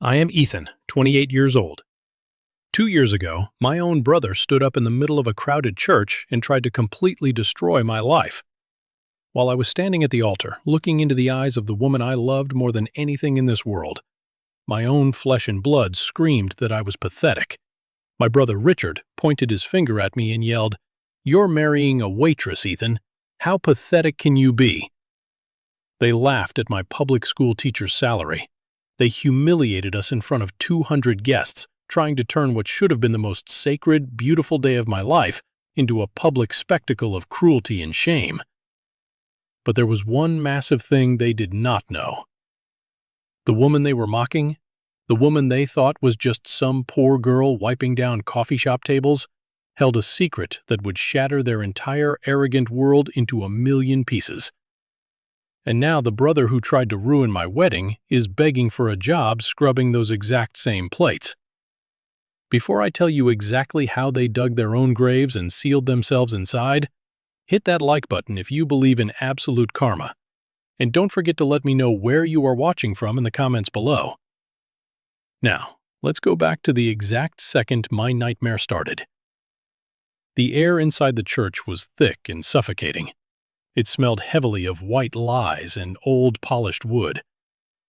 I am Ethan, 28 years old. 2 years ago, my own brother stood up in the middle of a crowded church and tried to completely destroy my life. While I was standing at the altar, looking into the eyes of the woman I loved more than anything in this world, my own flesh and blood screamed that I was pathetic. My brother Richard pointed his finger at me and yelled, "You're marrying a waitress, Ethan. How pathetic can you be?" They laughed at my public school teacher's salary. They humiliated us in front of 200 guests, trying to turn what should have been the most sacred, beautiful day of my life into a public spectacle of cruelty and shame. But there was one massive thing they did not know. The woman they were mocking, the woman they thought was just some poor girl wiping down coffee shop tables, held a secret that would shatter their entire arrogant world into a million pieces. And now the brother who tried to ruin my wedding is begging for a job scrubbing those exact same plates. Before I tell you exactly how they dug their own graves and sealed themselves inside, hit that like button if you believe in absolute karma. And don't forget to let me know where you are watching from in the comments below. Now, let's go back to the exact second my nightmare started. The air inside the church was thick and suffocating. It smelled heavily of white lies and old polished wood,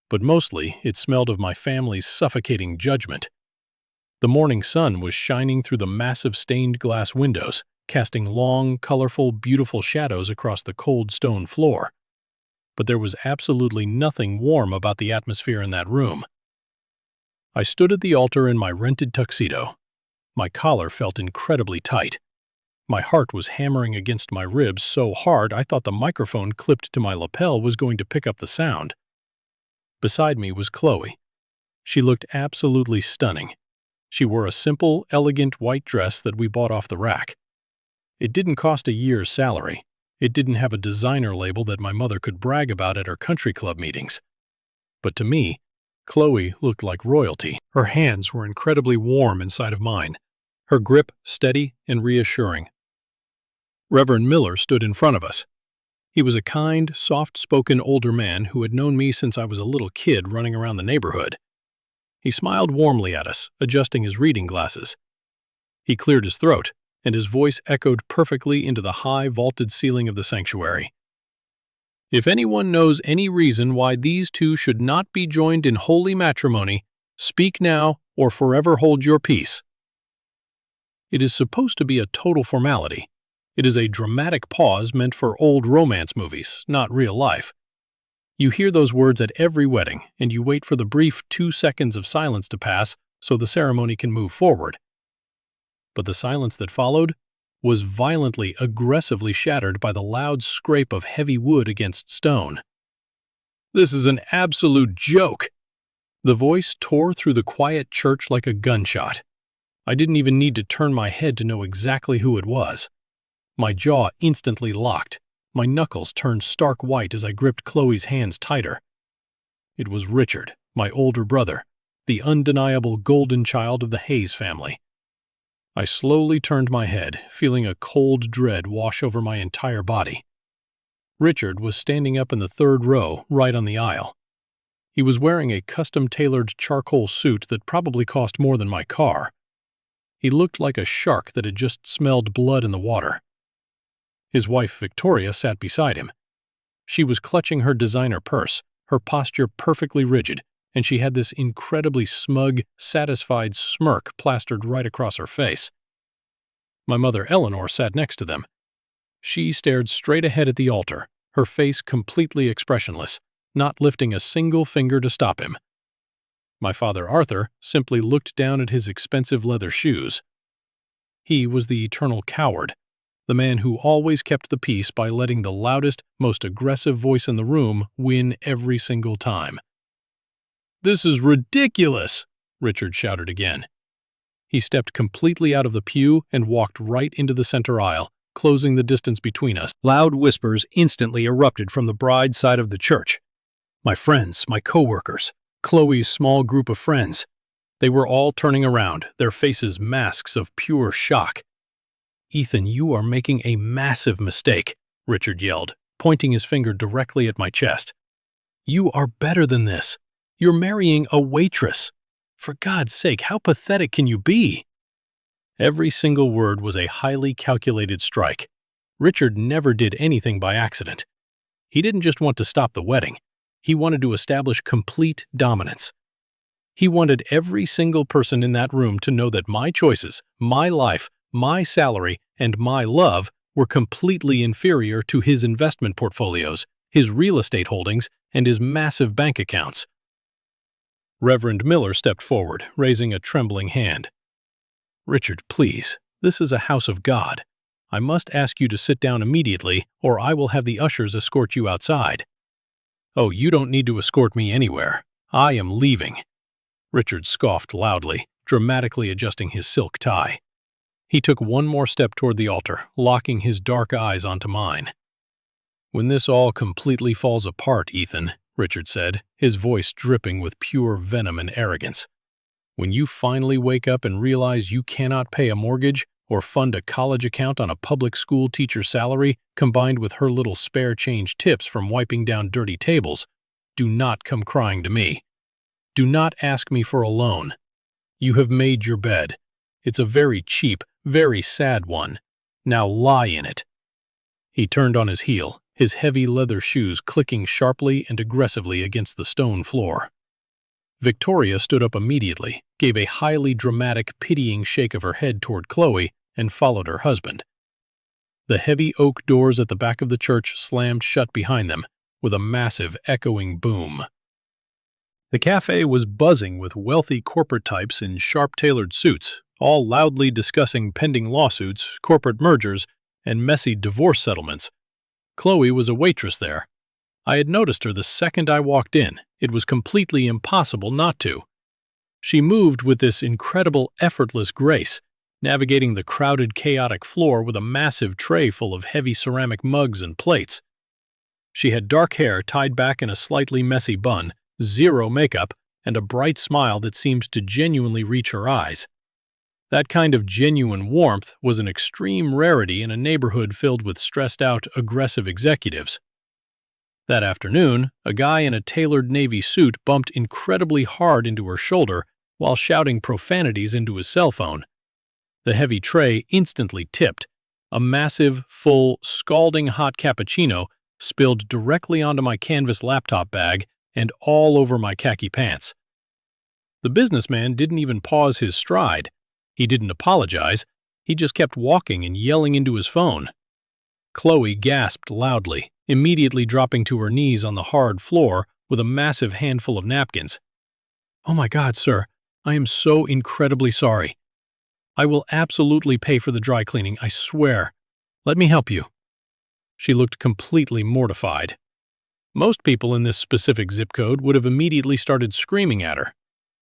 but mostly it smelled of my family's suffocating judgment. The morning sun was shining through the massive stained glass windows, casting long, colorful, beautiful shadows across the cold stone floor. But there was absolutely nothing warm about the atmosphere in that room. I stood at the altar in my rented tuxedo. My collar felt incredibly tight. My heart was hammering against my ribs so hard I thought the microphone clipped to my lapel was going to pick up the sound. Beside me was Chloe. She looked absolutely stunning. She wore a simple, elegant white dress that we bought off the rack. It didn't cost a year's salary. It didn't have a designer label that my mother could brag about at her country club meetings. But to me, Chloe looked like royalty. Her hands were incredibly warm inside of mine, her grip steady and reassuring. Reverend Miller stood in front of us. He was a kind, soft-spoken older man who had known me since I was a little kid running around the neighborhood. He smiled warmly at us, adjusting his reading glasses. He cleared his throat, and his voice echoed perfectly into the high, vaulted ceiling of the sanctuary. "If anyone knows any reason why these two should not be joined in holy matrimony, speak now or forever hold your peace." It is supposed to be a total formality. It is a dramatic pause meant for old romance movies, not real life. You hear those words at every wedding, and you wait for the brief 2 seconds of silence to pass so the ceremony can move forward. But the silence that followed was violently, aggressively shattered by the loud scrape of heavy wood against stone. "This is an absolute joke!" The voice tore through the quiet church like a gunshot. I didn't even need to turn my head to know exactly who it was. My jaw instantly locked. My knuckles turned stark white as I gripped Chloe's hands tighter. It was Richard, my older brother, the undeniable golden child of the Hayes family. I slowly turned my head, feeling a cold dread wash over my entire body. Richard was standing up in the third row, right on the aisle. He was wearing a custom-tailored charcoal suit that probably cost more than my car. He looked like a shark that had just smelled blood in the water. His wife, Victoria, sat beside him. She was clutching her designer purse, her posture perfectly rigid, and she had this incredibly smug, satisfied smirk plastered right across her face. My mother, Eleanor, sat next to them. She stared straight ahead at the altar, her face completely expressionless, not lifting a single finger to stop him. My father, Arthur, simply looked down at his expensive leather shoes. He was the eternal coward, the man who always kept the peace by letting the loudest, most aggressive voice in the room win every single time. "This is ridiculous!" Richard shouted again. He stepped completely out of the pew and walked right into the center aisle, closing the distance between us. Loud whispers instantly erupted from the bride's side of the church. My friends, my co-workers, Chloe's small group of friends. They were all turning around, their faces masks of pure shock. "Ethan, you are making a massive mistake," Richard yelled, pointing his finger directly at my chest. "You are better than this. You're marrying a waitress. For God's sake, how pathetic can you be? Every single word was a highly calculated strike. Richard never did anything by accident. He didn't just want to stop the wedding. He wanted to establish complete dominance. He wanted every single person in that room to know that my choices, my life, my salary, and my love were completely inferior to his investment portfolios, his real estate holdings, and his massive bank accounts. Reverend Miller stepped forward, raising a trembling hand. "Richard, please, this is a house of God. I must ask you to sit down immediately, or I will have the ushers escort you outside." "Oh, you don't need to escort me anywhere. I am leaving." Richard scoffed loudly, dramatically adjusting his silk tie. He took one more step toward the altar, locking his dark eyes onto mine. "When this all completely falls apart, Ethan," Richard said, his voice dripping with pure venom and arrogance. "When you finally wake up and realize you cannot pay a mortgage or fund a college account on a public school teacher's salary combined with her little spare change tips from wiping down dirty tables, do not come crying to me. Do not ask me for a loan. You have made your bed. It's a very cheap, very sad one. Now lie in it." He turned on his heel, his heavy leather shoes clicking sharply and aggressively against the stone floor. Victoria stood up immediately, gave a highly dramatic, pitying shake of her head toward Chloe, and followed her husband. The heavy oak doors at the back of the church slammed shut behind them, with a massive, echoing boom. The cafe was buzzing with wealthy corporate types in sharp-tailored suits, all loudly discussing pending lawsuits, corporate mergers, and messy divorce settlements. Chloe was a waitress there. I had noticed her the second I walked in. It was completely impossible not to. She moved with this incredible, effortless grace, navigating the crowded, chaotic floor with a massive tray full of heavy ceramic mugs and plates. She had dark hair tied back in a slightly messy bun, zero makeup, and a bright smile that seemed to genuinely reach her eyes. That kind of genuine warmth was an extreme rarity in a neighborhood filled with stressed-out, aggressive executives. That afternoon, a guy in a tailored navy suit bumped incredibly hard into her shoulder while shouting profanities into his cell phone. The heavy tray instantly tipped. A massive, full, scalding hot cappuccino spilled directly onto my canvas laptop bag and all over my khaki pants. The businessman didn't even pause his stride. He didn't apologize. He just kept walking and yelling into his phone. Chloe gasped loudly, immediately dropping to her knees on the hard floor with a massive handful of napkins. "Oh my God, sir, I am so incredibly sorry. I will absolutely pay for the dry cleaning, I swear. Let me help you." She looked completely mortified. Most people in this specific zip code would have immediately started screaming at her.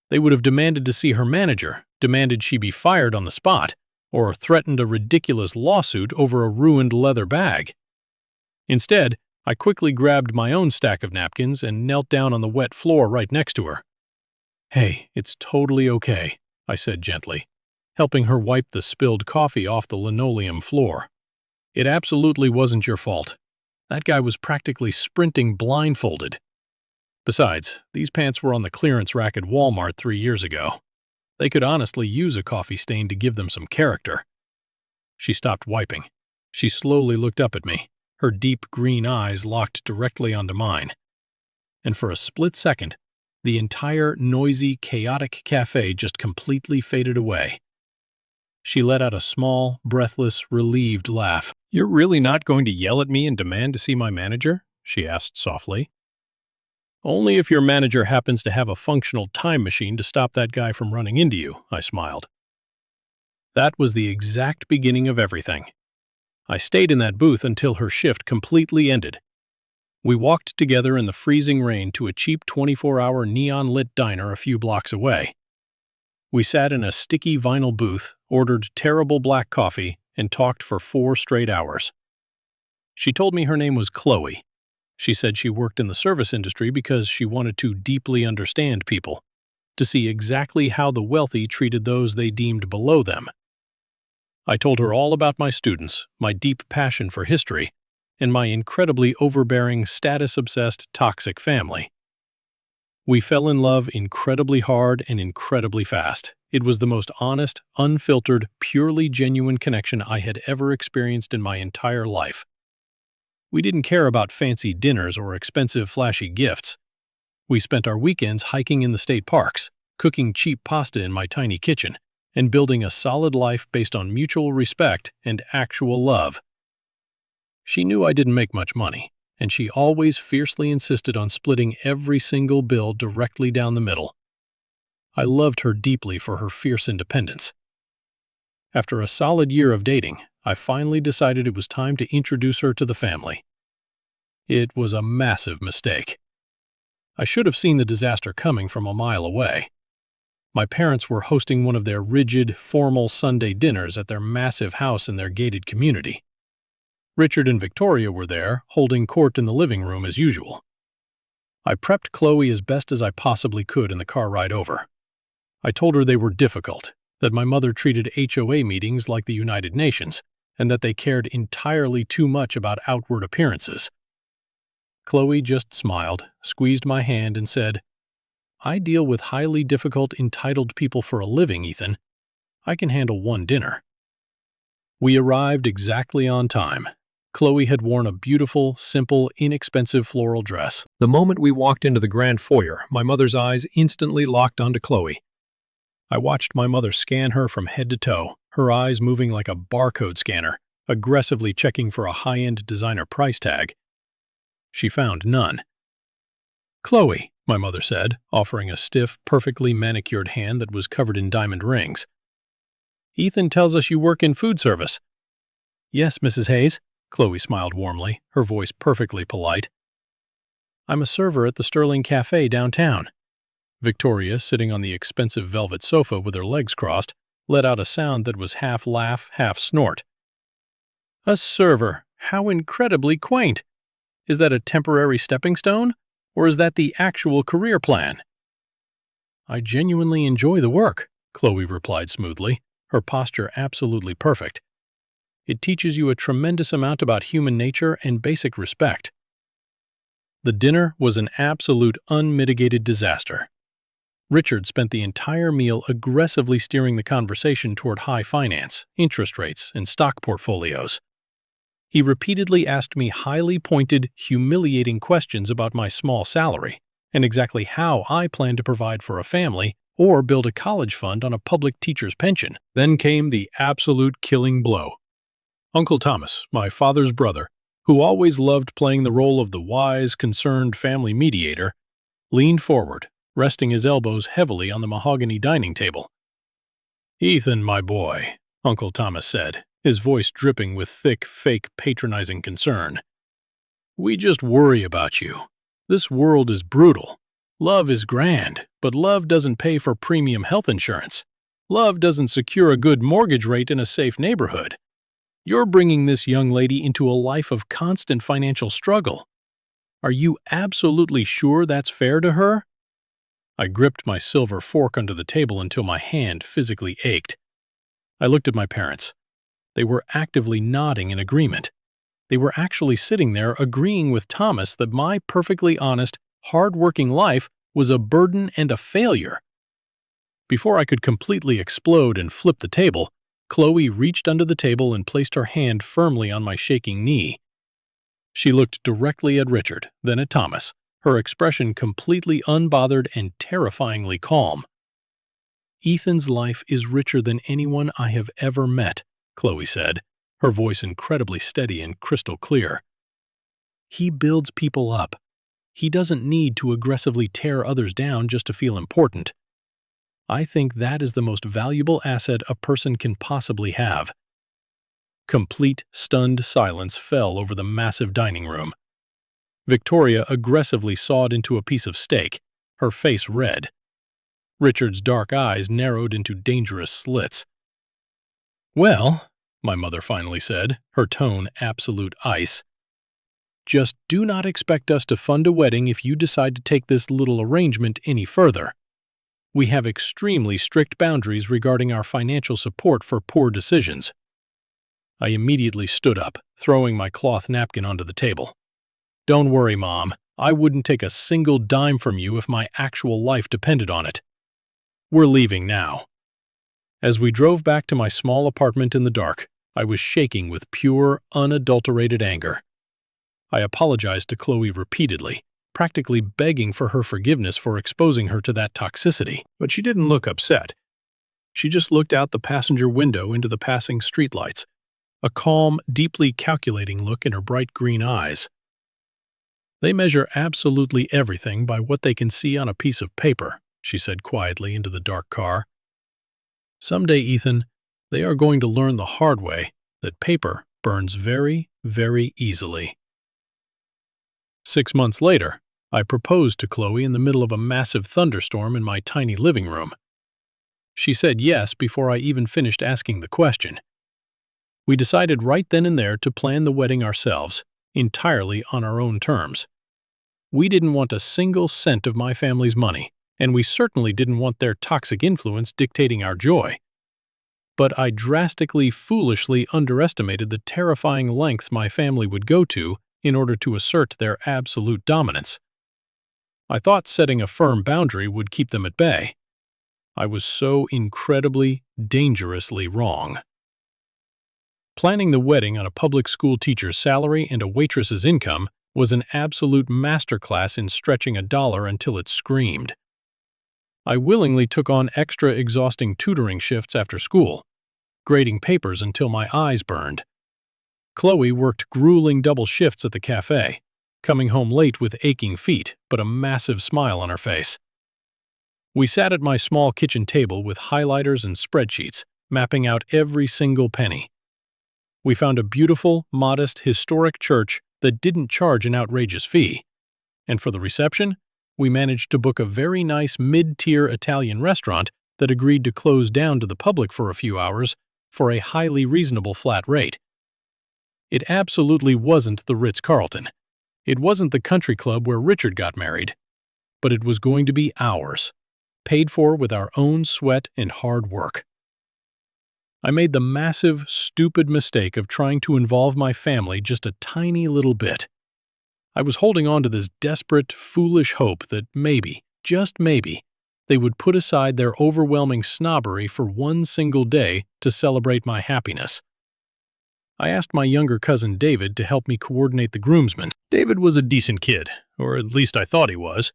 They would have demanded to see her manager, demanded she be fired on the spot, or threatened a ridiculous lawsuit over a ruined leather bag. Instead, I quickly grabbed my own stack of napkins and knelt down on the wet floor right next to her. "Hey, it's totally okay," I said gently, helping her wipe the spilled coffee off the linoleum floor. "It absolutely wasn't your fault. That guy was practically sprinting blindfolded. Besides, these pants were on the clearance rack at Walmart 3 years ago. They could honestly use a coffee stain to give them some character." She stopped wiping. She slowly looked up at me, her deep green eyes locked directly onto mine. And for a split second, the entire noisy, chaotic cafe just completely faded away. She let out a small, breathless, relieved laugh. "You're really not going to yell at me and demand to see my manager?" she asked softly. "Only if your manager happens to have a functional time machine to stop that guy from running into you," I smiled. That was the exact beginning of everything. I stayed in that booth until her shift completely ended. We walked together in the freezing rain to a cheap 24-hour neon-lit diner a few blocks away. We sat in a sticky vinyl booth, ordered terrible black coffee, and talked for 4 straight hours. She told me her name was Chloe. She said she worked in the service industry because she wanted to deeply understand people, to see exactly how the wealthy treated those they deemed below them. I told her all about my students, my deep passion for history, and my incredibly overbearing, status-obsessed, toxic family. We fell in love incredibly hard and incredibly fast. It was the most honest, unfiltered, purely genuine connection I had ever experienced in my entire life. We didn't care about fancy dinners or expensive, flashy gifts. We spent our weekends hiking in the state parks, cooking cheap pasta in my tiny kitchen, and building a solid life based on mutual respect and actual love. She knew I didn't make much money, and she always fiercely insisted on splitting every single bill directly down the middle. I loved her deeply for her fierce independence. After a solid year of dating, I finally decided it was time to introduce her to the family. It was a massive mistake. I should have seen the disaster coming from a mile away. My parents were hosting one of their rigid, formal Sunday dinners at their massive house in their gated community. Richard and Victoria were there, holding court in the living room as usual. I prepped Chloe as best as I possibly could in the car ride over. I told her they were difficult, that my mother treated HOA meetings like the United Nations, and that they cared entirely too much about outward appearances. Chloe just smiled, squeezed my hand, and said, "I deal with highly difficult, entitled people for a living, Ethan. I can handle one dinner." We arrived exactly on time. Chloe had worn a beautiful, simple, inexpensive floral dress. The moment we walked into the grand foyer, my mother's eyes instantly locked onto Chloe. I watched my mother scan her from head to toe, her eyes moving like a barcode scanner, aggressively checking for a high-end designer price tag. She found none. "Chloe," my mother said, offering a stiff, perfectly manicured hand that was covered in diamond rings. "Ethan tells us you work in food service." "Yes, Mrs. Hayes." Chloe smiled warmly, her voice perfectly polite. "I'm a server at the Sterling Cafe downtown." Victoria, sitting on the expensive velvet sofa with her legs crossed, let out a sound that was half laugh, half snort. "A server? How incredibly quaint! Is that a temporary stepping stone, or is that the actual career plan?" "I genuinely enjoy the work," Chloe replied smoothly, her posture absolutely perfect. "It teaches you a tremendous amount about human nature and basic respect." The dinner was an absolute unmitigated disaster. Richard spent the entire meal aggressively steering the conversation toward high finance, interest rates, and stock portfolios. He repeatedly asked me highly pointed, humiliating questions about my small salary and exactly how I plan to provide for a family or build a college fund on a public teacher's pension. Then came the absolute killing blow. Uncle Thomas, my father's brother, who always loved playing the role of the wise, concerned family mediator, leaned forward, resting his elbows heavily on the mahogany dining table. "Ethan, my boy," Uncle Thomas said, his voice dripping with thick, fake, patronizing concern. "We just worry about you. This world is brutal. Love is grand, but love doesn't pay for premium health insurance. Love doesn't secure a good mortgage rate in a safe neighborhood. You're bringing this young lady into a life of constant financial struggle. Are you absolutely sure that's fair to her?" I gripped my silver fork under the table until my hand physically ached. I looked at my parents. They were actively nodding in agreement. They were actually sitting there agreeing with Thomas that my perfectly honest, hard-working life was a burden and a failure. Before I could completely explode and flip the table, Chloe reached under the table and placed her hand firmly on my shaking knee. She looked directly at Richard, then at Thomas, her expression completely unbothered and terrifyingly calm. "Ethan's life is richer than anyone I have ever met," Chloe said, her voice incredibly steady and crystal clear. "He builds people up. He doesn't need to aggressively tear others down just to feel important. I think that is the most valuable asset a person can possibly have." Complete, stunned silence fell over the massive dining room. Victoria aggressively sawed into a piece of steak, her face red. Richard's dark eyes narrowed into dangerous slits. "Well," my mother finally said, her tone absolute ice, "just do not expect us to fund a wedding if you decide to take this little arrangement any further. We have extremely strict boundaries regarding our financial support for poor decisions." I immediately stood up, throwing my cloth napkin onto the table. "Don't worry, Mom. I wouldn't take a single dime from you if my actual life depended on it. We're leaving now." As we drove back to my small apartment in the dark, I was shaking with pure, unadulterated anger. I apologized to Chloe repeatedly, practically begging for her forgiveness for exposing her to that toxicity. But she didn't look upset. She just looked out the passenger window into the passing streetlights, a calm, deeply calculating look in her bright green eyes. "They measure absolutely everything by what they can see on a piece of paper," she said quietly into the dark car. "Someday, Ethan, they are going to learn the hard way that paper burns very, very easily." 6 months later, I proposed to Chloe in the middle of a massive thunderstorm in my tiny living room. She said yes before I even finished asking the question. We decided right then and there to plan the wedding ourselves, entirely on our own terms. We didn't want a single cent of my family's money, and we certainly didn't want their toxic influence dictating our joy. But I drastically, foolishly underestimated the terrifying lengths my family would go to in order to assert their absolute dominance. I thought setting a firm boundary would keep them at bay. I was so incredibly, dangerously wrong. Planning the wedding on a public school teacher's salary and a waitress's income was an absolute masterclass in stretching a dollar until it screamed. I willingly took on extra exhausting tutoring shifts after school, grading papers until my eyes burned. Chloe worked grueling double shifts at the cafe, coming home late with aching feet but a massive smile on her face. We sat at my small kitchen table with highlighters and spreadsheets, mapping out every single penny. We found a beautiful, modest, historic church that didn't charge an outrageous fee. And for the reception, we managed to book a very nice mid-tier Italian restaurant that agreed to close down to the public for a few hours for a highly reasonable flat rate. It absolutely wasn't the Ritz-Carlton. It wasn't the country club where Richard got married. But it was going to be ours, paid for with our own sweat and hard work. I made the massive, stupid mistake of trying to involve my family just a tiny little bit. I was holding on to this desperate, foolish hope that maybe, just maybe, they would put aside their overwhelming snobbery for one single day to celebrate my happiness. I asked my younger cousin David to help me coordinate the groomsmen. David was a decent kid, or at least I thought he was.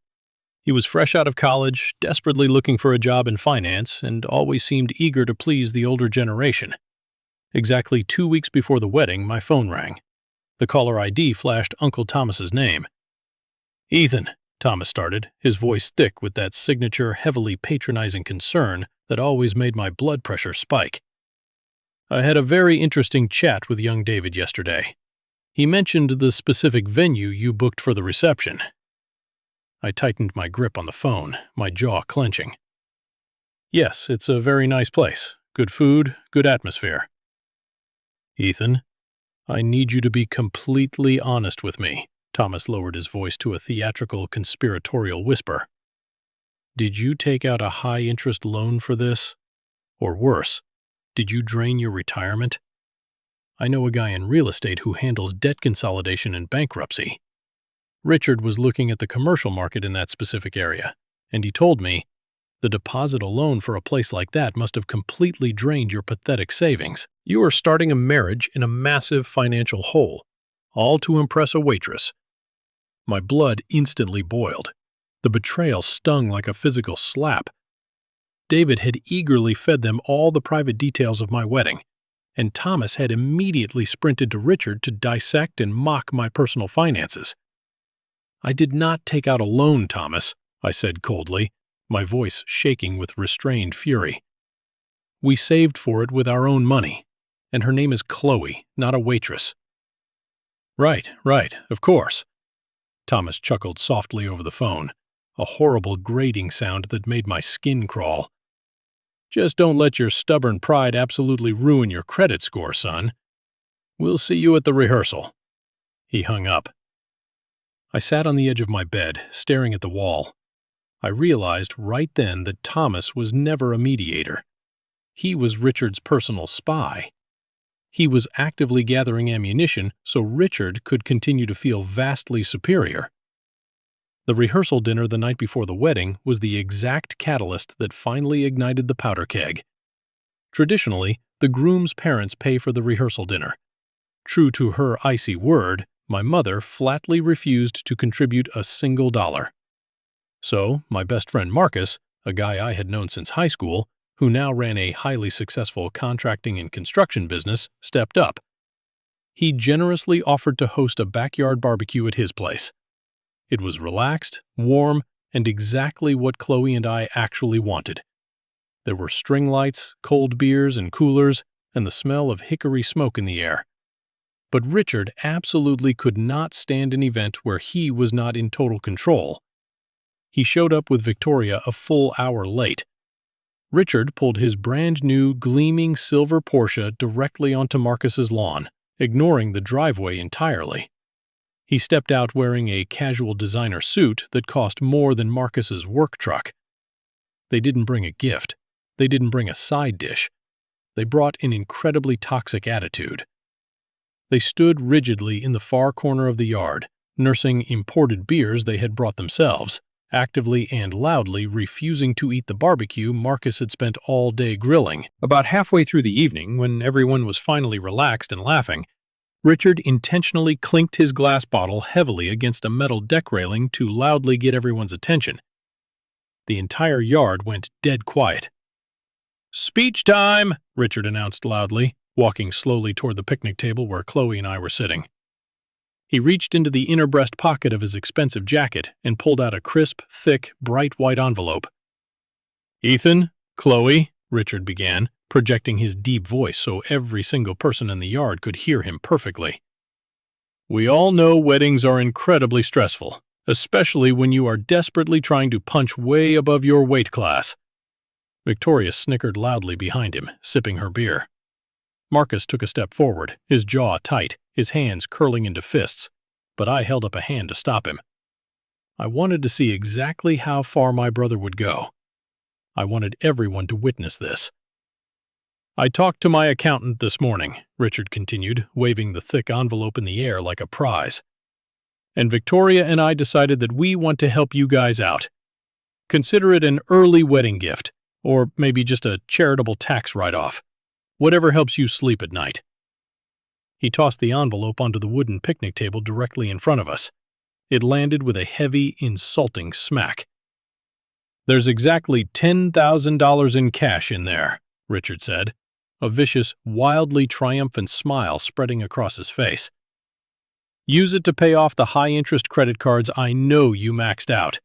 He was fresh out of college, desperately looking for a job in finance, and always seemed eager to please the older generation. Exactly 2 weeks before the wedding, my phone rang. The caller ID flashed Uncle Thomas's name. "Ethan," Thomas started, his voice thick with that signature, heavily patronizing concern that always made my blood pressure spike. "I had a very interesting chat with young David yesterday. He mentioned the specific venue you booked for the reception." I tightened my grip on the phone, my jaw clenching. "Yes, it's a very nice place. Good food, good atmosphere." "Ethan, I need you to be completely honest with me." Thomas lowered his voice to a theatrical, conspiratorial whisper. "Did you take out a high-interest loan for this? Or worse, did you drain your retirement? I know a guy in real estate who handles debt consolidation and bankruptcy. Richard was looking at the commercial market in that specific area, and he told me, the deposit alone for a place like that must have completely drained your pathetic savings. You are starting a marriage in a massive financial hole, all to impress a waitress." My blood instantly boiled. The betrayal stung like a physical slap. David had eagerly fed them all the private details of my wedding, and Thomas had immediately sprinted to Richard to dissect and mock my personal finances. "I did not take out a loan, Thomas," I said coldly, my voice shaking with restrained fury. "We saved for it with our own money, and her name is Chloe, not a waitress." Right, of course." Thomas chuckled softly over the phone, a horrible grating sound that made my skin crawl. "Just don't let your stubborn pride absolutely ruin your credit score, son. We'll see you at the rehearsal." He hung up. I sat on the edge of my bed, staring at the wall. I realized right then that Thomas was never a mediator. He was Richard's personal spy. He was actively gathering ammunition so Richard could continue to feel vastly superior. The rehearsal dinner the night before the wedding was the exact catalyst that finally ignited the powder keg. Traditionally, the groom's parents pay for the rehearsal dinner. True to her icy word, my mother flatly refused to contribute a single dollar. So, my best friend Marcus, a guy I had known since high school, who now ran a highly successful contracting and construction business, stepped up. He generously offered to host a backyard barbecue at his place. It was relaxed, warm, and exactly what Chloe and I actually wanted. There were string lights, cold beers and coolers, and the smell of hickory smoke in the air. But Richard absolutely could not stand an event where he was not in total control. He showed up with Victoria a full hour late. Richard pulled his brand-new, gleaming silver Porsche directly onto Marcus's lawn, ignoring the driveway entirely. He stepped out wearing a casual designer suit that cost more than Marcus's work truck. They didn't bring a gift. They didn't bring a side dish. They brought an incredibly toxic attitude. They stood rigidly in the far corner of the yard, nursing imported beers they had brought themselves, actively and loudly refusing to eat the barbecue Marcus had spent all day grilling. About halfway through the evening, when everyone was finally relaxed and laughing, Richard intentionally clinked his glass bottle heavily against a metal deck railing to loudly get everyone's attention. The entire yard went dead quiet. "Speech time!" Richard announced loudly, walking slowly toward the picnic table where Chloe and I were sitting. He reached into the inner breast pocket of his expensive jacket and pulled out a crisp, thick, bright white envelope. "Ethan, Chloe," Richard began, projecting his deep voice so every single person in the yard could hear him perfectly. "We all know weddings are incredibly stressful, especially when you are desperately trying to punch way above your weight class." Victoria snickered loudly behind him, sipping her beer. Marcus took a step forward, his jaw tight, his hands curling into fists, but I held up a hand to stop him. I wanted to see exactly how far my brother would go. I wanted everyone to witness this. "I talked to my accountant this morning," Richard continued, waving the thick envelope in the air like a prize. "And Victoria and I decided that we want to help you guys out. Consider it an early wedding gift, or maybe just a charitable tax write-off. Whatever helps you sleep at night." He tossed the envelope onto the wooden picnic table directly in front of us. It landed with a heavy, insulting smack. "There's exactly $10,000 in cash in there," Richard said, a vicious, wildly triumphant smile spreading across his face. "Use it to pay off the high-interest credit cards I know you maxed out.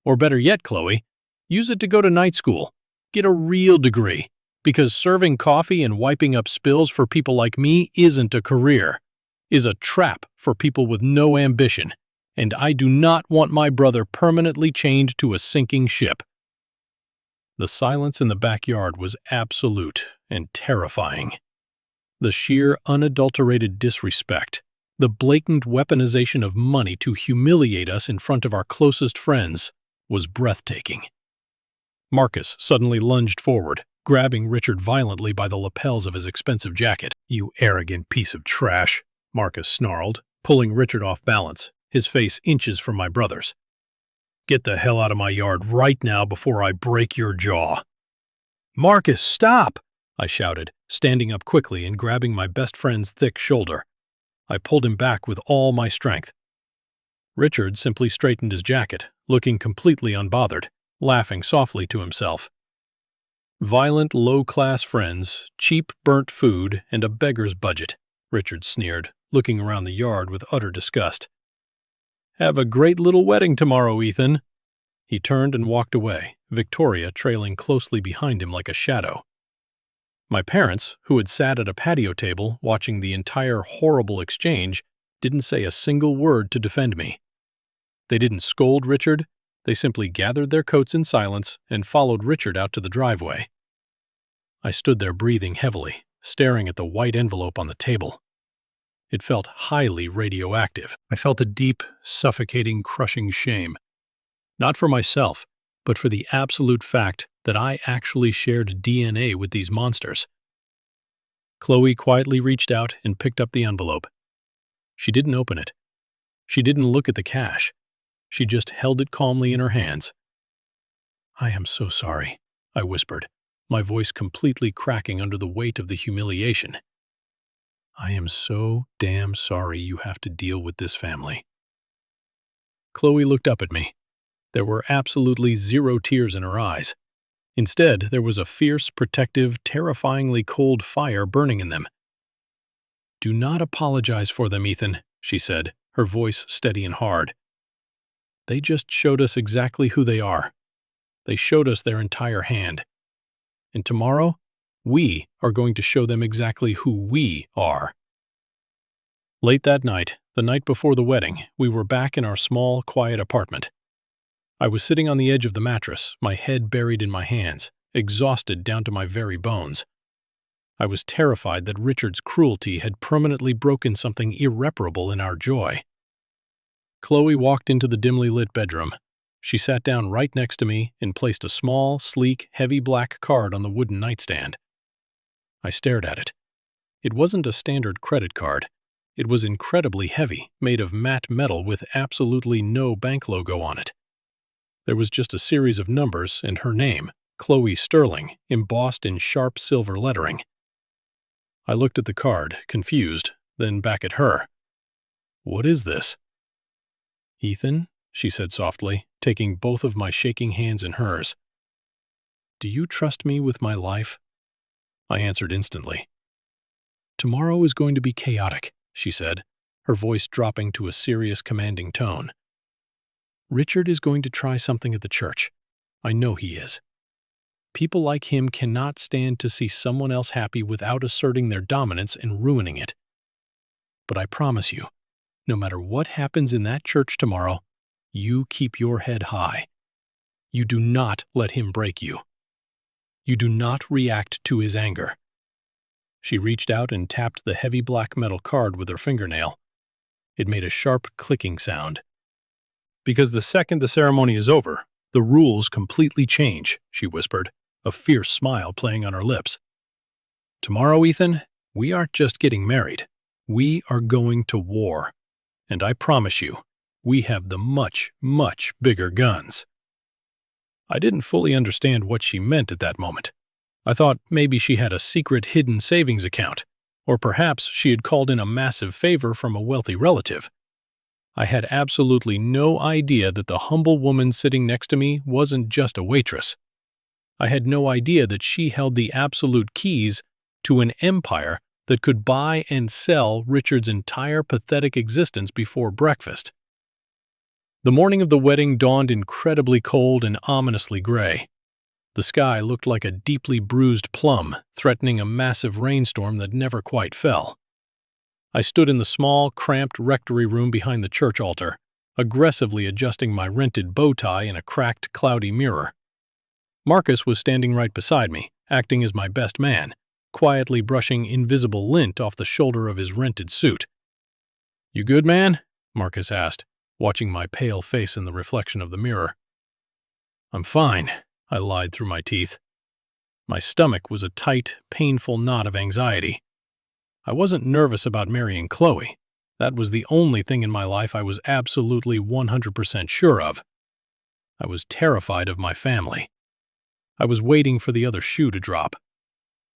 Or better yet, Chloe, use it to go to night school. Get a real degree, because serving coffee and wiping up spills for people like me isn't a career, is a trap for people with no ambition, and I do not want my brother permanently chained to a sinking ship." The silence in the backyard was absolute and terrifying. The sheer, unadulterated disrespect, the blatant weaponization of money to humiliate us in front of our closest friends, was breathtaking. Marcus suddenly lunged forward, grabbing Richard violently by the lapels of his expensive jacket. "You arrogant piece of trash," Marcus snarled, pulling Richard off balance, his face inches from my brother's. "Get the hell out of my yard right now before I break your jaw." "Marcus, stop!" I shouted, standing up quickly and grabbing my best friend's thick shoulder. I pulled him back with all my strength. Richard simply straightened his jacket, looking completely unbothered, laughing softly to himself. "Violent, low-class friends, cheap, burnt food, and a beggar's budget," Richard sneered, looking around the yard with utter disgust. "Have a great little wedding tomorrow, Ethan." He turned and walked away, Victoria trailing closely behind him like a shadow. My parents, who had sat at a patio table watching the entire horrible exchange, didn't say a single word to defend me. They didn't scold Richard, they simply gathered their coats in silence and followed Richard out to the driveway. I stood there breathing heavily, staring at the white envelope on the table. It felt highly radioactive. I felt a deep, suffocating, crushing shame. Not for myself, but for the absolute fact that I actually shared DNA with these monsters. Chloe quietly reached out and picked up the envelope. She didn't open it. She didn't look at the cash. She just held it calmly in her hands. "I am so sorry," I whispered, my voice completely cracking under the weight of the humiliation. "I am so damn sorry you have to deal with this family." Chloe looked up at me. There were absolutely zero tears in her eyes. Instead, there was a fierce, protective, terrifyingly cold fire burning in them. "Do not apologize for them, Ethan," she said, her voice steady and hard. "They just showed us exactly who they are. They showed us their entire hand. And tomorrow, we are going to show them exactly who we are." Late that night, the night before the wedding, we were back in our small, quiet apartment. I was sitting on the edge of the mattress, my head buried in my hands, exhausted down to my very bones. I was terrified that Richard's cruelty had permanently broken something irreparable in our joy. Chloe walked into the dimly lit bedroom. She sat down right next to me and placed a small, sleek, heavy black card on the wooden nightstand. I stared at it. It wasn't a standard credit card. It was incredibly heavy, made of matte metal with absolutely no bank logo on it. There was just a series of numbers and her name, Chloe Sterling, embossed in sharp silver lettering. I looked at the card, confused, then back at her. "What is this?" "Ethan," she said softly, taking both of my shaking hands in hers. "Do you trust me with my life?" I answered instantly. "Tomorrow is going to be chaotic," she said, her voice dropping to a serious, commanding tone. "Richard is going to try something at the church. I know he is. People like him cannot stand to see someone else happy without asserting their dominance and ruining it. But I promise you, no matter what happens in that church tomorrow, you keep your head high. You do not let him break you. You do not react to his anger." She reached out and tapped the heavy black metal card with her fingernail. It made a sharp clicking sound. "Because the second the ceremony is over, the rules completely change," she whispered, a fierce smile playing on her lips. "Tomorrow, Ethan, we aren't just getting married. We are going to war. And I promise you, we have the much, much bigger guns." I didn't fully understand what she meant at that moment. I thought maybe she had a secret hidden savings account, or perhaps she had called in a massive favor from a wealthy relative. I had absolutely no idea that the humble woman sitting next to me wasn't just a waitress. I had no idea that she held the absolute keys to an empire that could buy and sell Richard's entire pathetic existence before breakfast. The morning of the wedding dawned incredibly cold and ominously gray. The sky looked like a deeply bruised plum, threatening a massive rainstorm that never quite fell. I stood in the small, cramped rectory room behind the church altar, aggressively adjusting my rented bow tie in a cracked, cloudy mirror. Marcus was standing right beside me, acting as my best man, quietly brushing invisible lint off the shoulder of his rented suit. "You good, man?" Marcus asked, watching my pale face in the reflection of the mirror. "I'm fine," I lied through my teeth. My stomach was a tight, painful knot of anxiety. I wasn't nervous about marrying Chloe. That was the only thing in my life I was absolutely 100% sure of. I was terrified of my family. I was waiting for the other shoe to drop.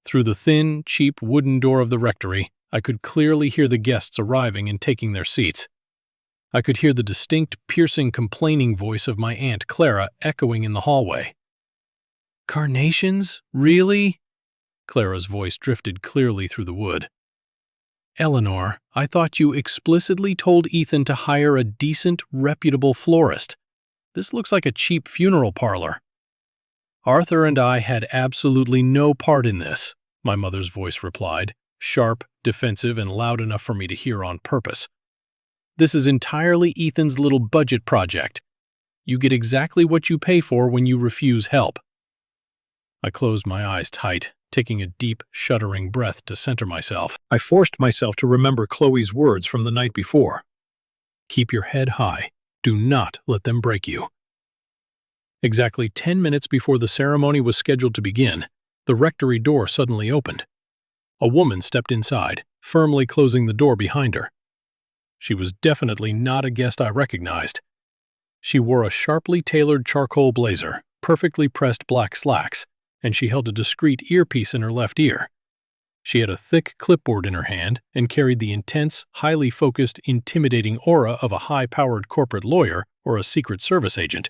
Through the thin, cheap wooden door of the rectory, I could clearly hear the guests arriving and taking their seats. I could hear the distinct, piercing, complaining voice of my Aunt Clara echoing in the hallway. "Carnations? Really?" Clara's voice drifted clearly through the wood. "Eleanor, I thought you explicitly told Ethan to hire a decent, reputable florist. This looks like a cheap funeral parlor." "Arthur and I had absolutely no part in this," my mother's voice replied, sharp, defensive, and loud enough for me to hear on purpose. "This is entirely Ethan's little budget project. You get exactly what you pay for when you refuse help." I closed my eyes tight, taking a deep, shuddering breath to center myself. I forced myself to remember Chloe's words from the night before. "Keep your head high. Do not let them break you." Exactly 10 minutes before the ceremony was scheduled to begin, the rectory door suddenly opened. A woman stepped inside, firmly closing the door behind her. She was definitely not a guest I recognized. She wore a sharply tailored charcoal blazer, perfectly pressed black slacks, and she held a discreet earpiece in her left ear. She had a thick clipboard in her hand and carried the intense, highly focused, intimidating aura of a high-powered corporate lawyer or a Secret Service agent.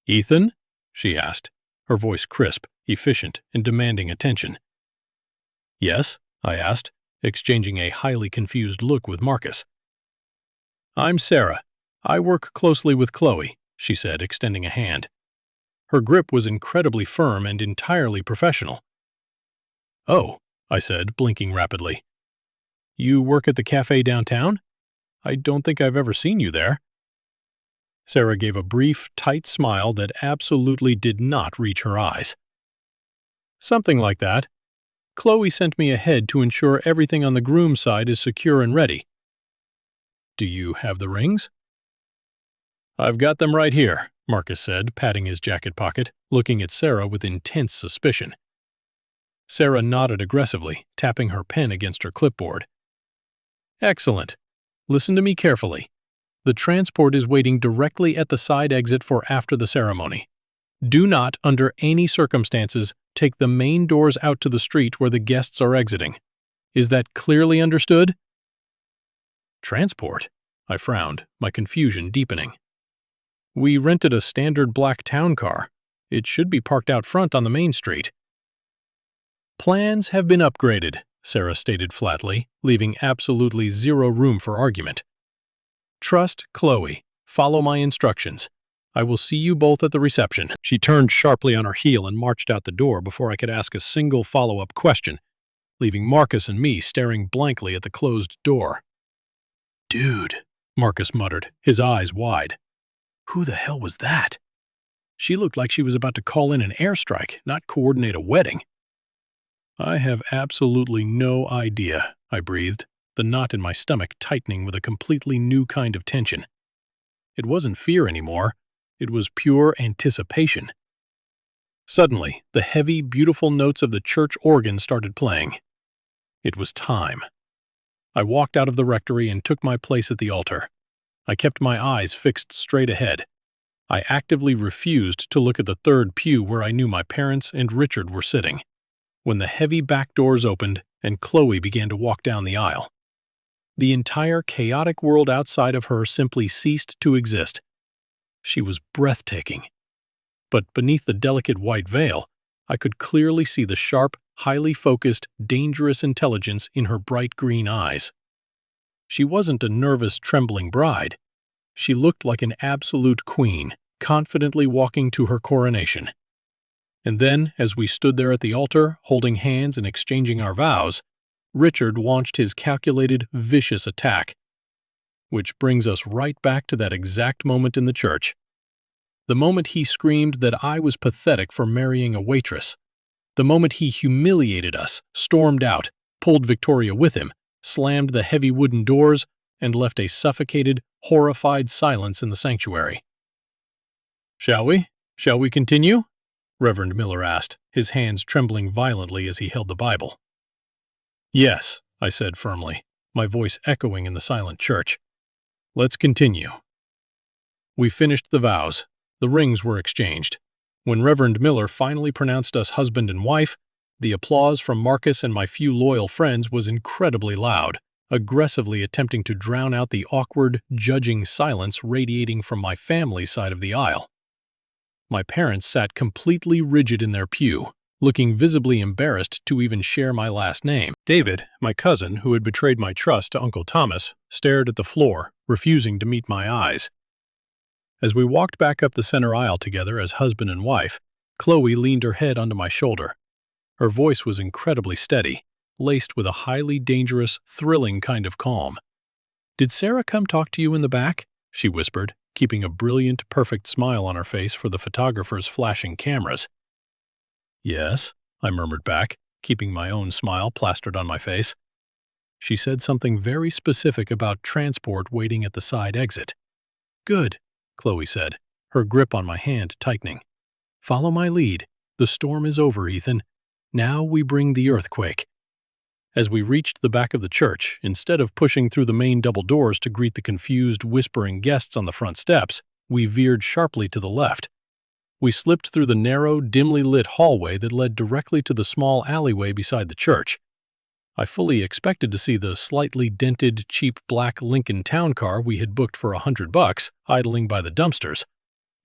"Ethan?" she asked, her voice crisp, efficient, and demanding attention. "Yes?" I asked, exchanging a highly confused look with Marcus. "I'm Sarah. I work closely with Chloe," she said, extending a hand. Her grip was incredibly firm and entirely professional. "Oh," I said, blinking rapidly. "You work at the cafe downtown? I don't think I've ever seen you there." Sarah gave a brief, tight smile that absolutely did not reach her eyes. "Something like that. Chloe sent me ahead to ensure everything on the groom side is secure and ready." "Do you have the rings?" "I've got them right here," Marcus said, patting his jacket pocket, looking at Sarah with intense suspicion. Sarah nodded aggressively, tapping her pen against her clipboard. "Excellent. Listen to me carefully. The transport is waiting directly at the side exit for after the ceremony. Do not, under any circumstances, take the main doors out to the street where the guests are exiting. Is that clearly understood?" "Transport?" I frowned, my confusion deepening. "We rented a standard black town car. It should be parked out front on the main street." "Plans have been upgraded," Sarah stated flatly, leaving absolutely zero room for argument. "Trust Chloe. Follow my instructions. I will see you both at the reception." She turned sharply on her heel and marched out the door before I could ask a single follow-up question, leaving Marcus and me staring blankly at the closed door. "Dude," Marcus muttered, his eyes wide. "Who the hell was that? She looked like she was about to call in an airstrike, not coordinate a wedding." "I have absolutely no idea," I breathed, the knot in my stomach tightening with a completely new kind of tension. It wasn't fear anymore. It was pure anticipation. Suddenly, the heavy, beautiful notes of the church organ started playing. It was time. I walked out of the rectory and took my place at the altar. I kept my eyes fixed straight ahead. I actively refused to look at the third pew where I knew my parents and Richard were sitting. When the heavy back doors opened and Chloe began to walk down the aisle, the entire chaotic world outside of her simply ceased to exist. She was breathtaking. But beneath the delicate white veil, I could clearly see the sharp, highly focused, dangerous intelligence in her bright green eyes. She wasn't a nervous, trembling bride. She looked like an absolute queen, confidently walking to her coronation. And then, as we stood there at the altar, holding hands and exchanging our vows, Richard launched his calculated, vicious attack. Which brings us right back to that exact moment in the church. The moment he screamed that I was pathetic for marrying a waitress. The moment he humiliated us, stormed out, pulled Victoria with him, slammed the heavy wooden doors, and left a suffocated, horrified silence in the sanctuary. Shall we continue?" Reverend Miller asked, his hands trembling violently as he held the Bible. "Yes," I said firmly, my voice echoing in the silent church. "Let's continue." We finished the vows. The rings were exchanged. When Reverend Miller finally pronounced us husband and wife, the applause from Marcus and my few loyal friends was incredibly loud, aggressively attempting to drown out the awkward, judging silence radiating from my family's side of the aisle. My parents sat completely rigid in their pew, looking visibly embarrassed to even share my last name. David, my cousin, who had betrayed my trust to Uncle Thomas, stared at the floor, refusing to meet my eyes. As we walked back up the center aisle together as husband and wife, Chloe leaned her head onto my shoulder. Her voice was incredibly steady, laced with a highly dangerous, thrilling kind of calm. "Did Sarah come talk to you in the back?" she whispered, keeping a brilliant, perfect smile on her face for the photographer's flashing cameras. "Yes," I murmured back, keeping my own smile plastered on my face. "She said something very specific about transport waiting at the side exit." "Good," Chloe said, her grip on my hand tightening. "Follow my lead. The storm is over, Ethan. Now we bring the earthquake." As we reached the back of the church, instead of pushing through the main double doors to greet the confused, whispering guests on the front steps, we veered sharply to the left. We slipped through the narrow, dimly lit hallway that led directly to the small alleyway beside the church. I fully expected to see the slightly dented, cheap black Lincoln Town car we had booked for $100 idling by the dumpsters.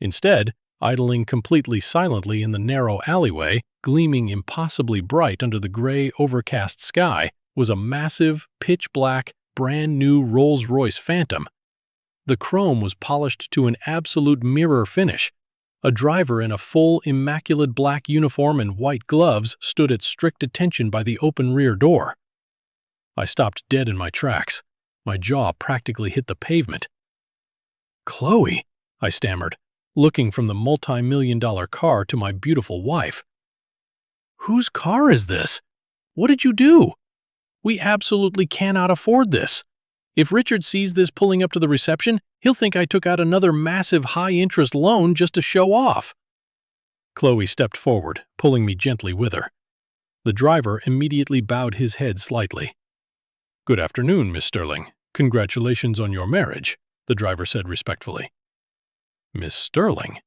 Instead, idling completely silently in the narrow alleyway, gleaming impossibly bright under the gray, overcast sky, was a massive, pitch-black, brand-new Rolls-Royce Phantom. The chrome was polished to an absolute mirror finish. A driver in a full, immaculate black uniform and white gloves stood at strict attention by the open rear door. I stopped dead in my tracks. My jaw practically hit the pavement. "Chloe," I stammered, looking from the multi-million-dollar car to my beautiful wife. "Whose car is this? What did you do? We absolutely cannot afford this. If Richard sees this pulling up to the reception, he'll think I took out another massive high-interest loan just to show off." Chloe stepped forward, pulling me gently with her. The driver immediately bowed his head slightly. "Good afternoon, Miss Sterling. Congratulations on your marriage," the driver said respectfully. "Miss Sterling?"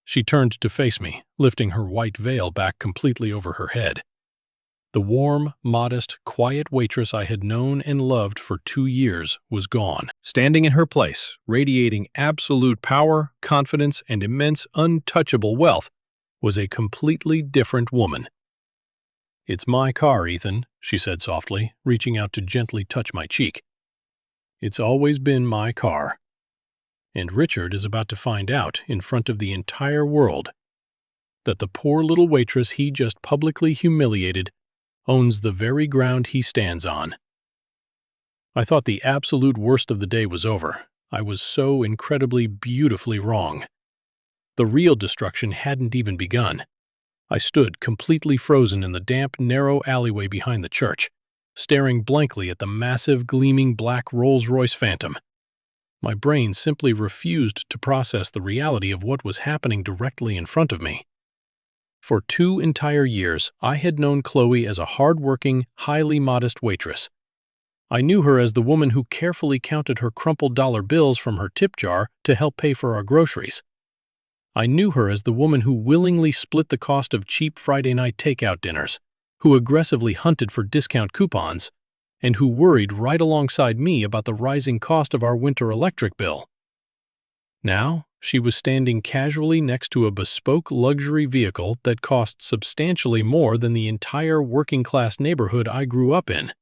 She turned to face me, lifting her white veil back completely over her head. The warm, modest, quiet waitress I had known and loved for 2 years was gone. Standing in her place, radiating absolute power, confidence, and immense, untouchable wealth, was a completely different woman. "It's my car, Ethan," she said softly, reaching out to gently touch my cheek. "It's always been my car. And Richard is about to find out, in front of the entire world, that the poor little waitress he just publicly humiliated owns the very ground he stands on." I thought the absolute worst of the day was over. I was so incredibly, beautifully wrong. The real destruction hadn't even begun. I stood completely frozen in the damp, narrow alleyway behind the church, staring blankly at the massive, gleaming black Rolls-Royce Phantom. My brain simply refused to process the reality of what was happening directly in front of me. For 2 entire years, I had known Chloe as a hard-working, highly modest waitress. I knew her as the woman who carefully counted her crumpled dollar bills from her tip jar to help pay for our groceries. I knew her as the woman who willingly split the cost of cheap Friday night takeout dinners, who aggressively hunted for discount coupons, and who worried right alongside me about the rising cost of our winter electric bill. Now, she was standing casually next to a bespoke luxury vehicle that cost substantially more than the entire working-class neighborhood I grew up in.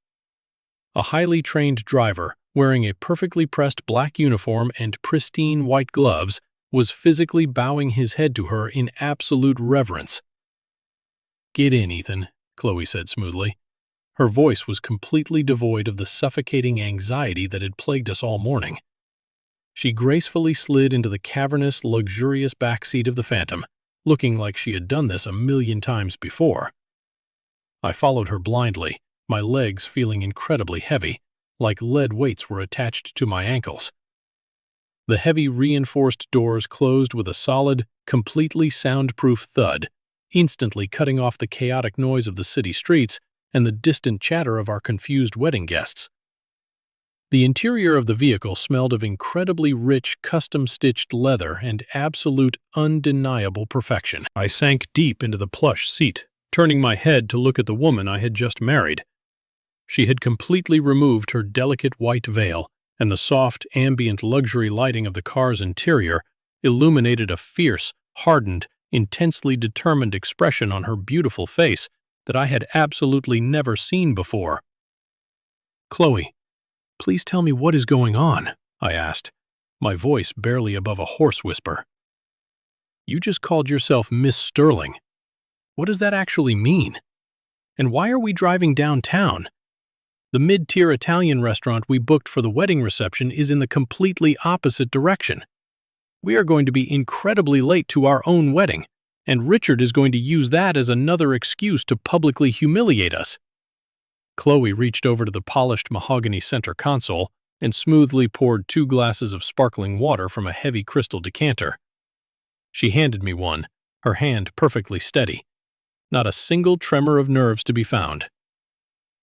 A highly trained driver, wearing a perfectly pressed black uniform and pristine white gloves, was physically bowing his head to her in absolute reverence. "Get in, Ethan," Chloe said smoothly. Her voice was completely devoid of the suffocating anxiety that had plagued us all morning. She gracefully slid into the cavernous, luxurious backseat of the Phantom, looking like she had done this 1,000,000 times before. I followed her blindly, my legs feeling incredibly heavy, like lead weights were attached to my ankles. The heavy reinforced doors closed with a solid, completely soundproof thud, instantly cutting off the chaotic noise of the city streets and the distant chatter of our confused wedding guests. The interior of the vehicle smelled of incredibly rich, custom-stitched leather and absolute, undeniable perfection. I sank deep into the plush seat, turning my head to look at the woman I had just married. She had completely removed her delicate white veil, and the soft, ambient luxury lighting of the car's interior illuminated a fierce, hardened, intensely determined expression on her beautiful face that I had absolutely never seen before. "Chloe, please tell me what is going on," I asked, my voice barely above a hoarse whisper. "You just called yourself Miss Sterling. What does that actually mean? And why are we driving downtown? The mid-tier Italian restaurant we booked for the wedding reception is in the completely opposite direction. We are going to be incredibly late to our own wedding, and Richard is going to use that as another excuse to publicly humiliate us." Chloe reached over to the polished mahogany center console and smoothly poured 2 glasses of sparkling water from a heavy crystal decanter. She handed me one, her hand perfectly steady. Not a single tremor of nerves to be found.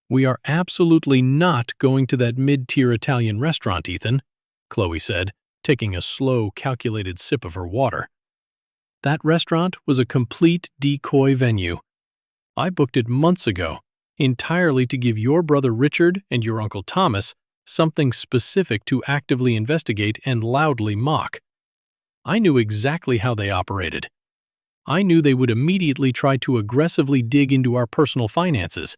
"We are absolutely not going to that mid-tier Italian restaurant, Ethan," Chloe said, taking a slow, calculated sip of her water. That restaurant was a complete decoy venue. I booked it months ago, entirely to give your brother Richard and your Uncle Thomas something specific to actively investigate and loudly mock. I knew exactly how they operated. I knew they would immediately try to aggressively dig into our personal finances.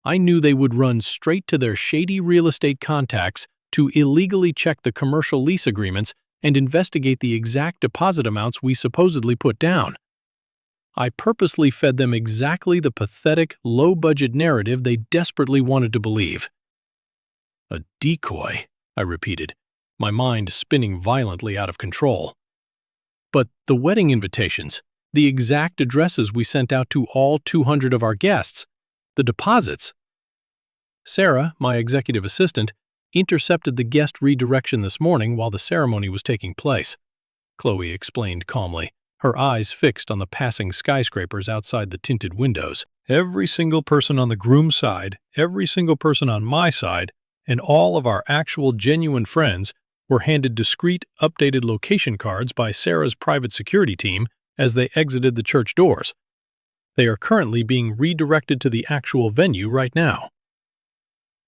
I knew they would run straight to their shady real estate contacts to illegally check the commercial lease agreements and investigate the exact deposit amounts we supposedly put down. I purposely fed them exactly the pathetic, low-budget narrative they desperately wanted to believe. A decoy, I repeated, my mind spinning violently out of control. But the wedding invitations, the exact addresses we sent out to all 200 of our guests, the deposits. Sarah, my executive assistant, intercepted the guest redirection this morning while the ceremony was taking place, Chloe explained calmly, her eyes fixed on the passing skyscrapers outside the tinted windows. Every single person on the groom's side, every single person on my side, and all of our actual genuine friends were handed discreet, updated location cards by Sarah's private security team as they exited the church doors. They are currently being redirected to the actual venue right now.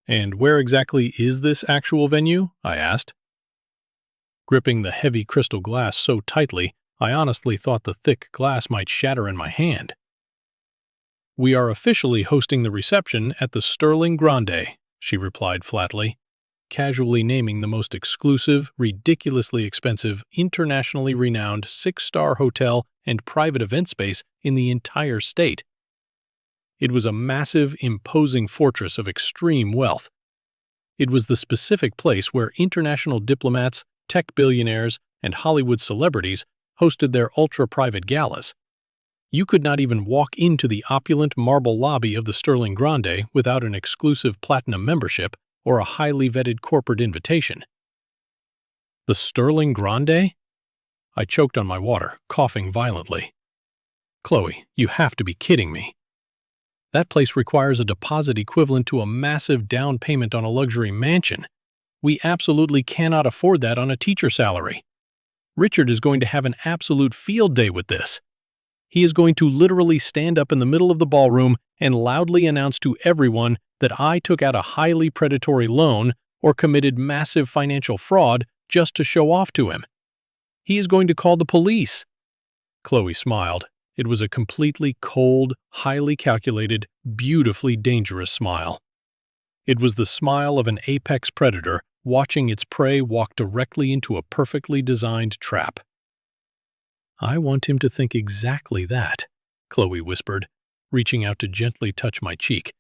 And where exactly is this actual venue? I asked. Gripping the heavy crystal glass so tightly, I honestly thought the thick glass might shatter in my hand. We are officially hosting the reception at the Sterling Grande, she replied flatly, casually naming the most exclusive, ridiculously expensive, internationally renowned 6-star hotel and private event space in the entire state. It was a massive, imposing fortress of extreme wealth. It was the specific place where international diplomats, tech billionaires, and Hollywood celebrities hosted their ultra-private galas. You could not even walk into the opulent marble lobby of the Sterling Grande without an exclusive platinum membership or a highly vetted corporate invitation. The Sterling Grande? I choked on my water, coughing violently. Chloe, you have to be kidding me. That place requires a deposit equivalent to a massive down payment on a luxury mansion. We absolutely cannot afford that on a teacher salary. Richard is going to have an absolute field day with this. He is going to literally stand up in the middle of the ballroom and loudly announce to everyone that I took out a highly predatory loan or committed massive financial fraud just to show off to him. He is going to call the police. Chloe smiled. It was a completely cold, highly calculated, beautifully dangerous smile. It was the smile of an apex predator watching its prey walk directly into a perfectly designed trap. I want him to think exactly that, Chloe whispered, reaching out to gently touch my cheek.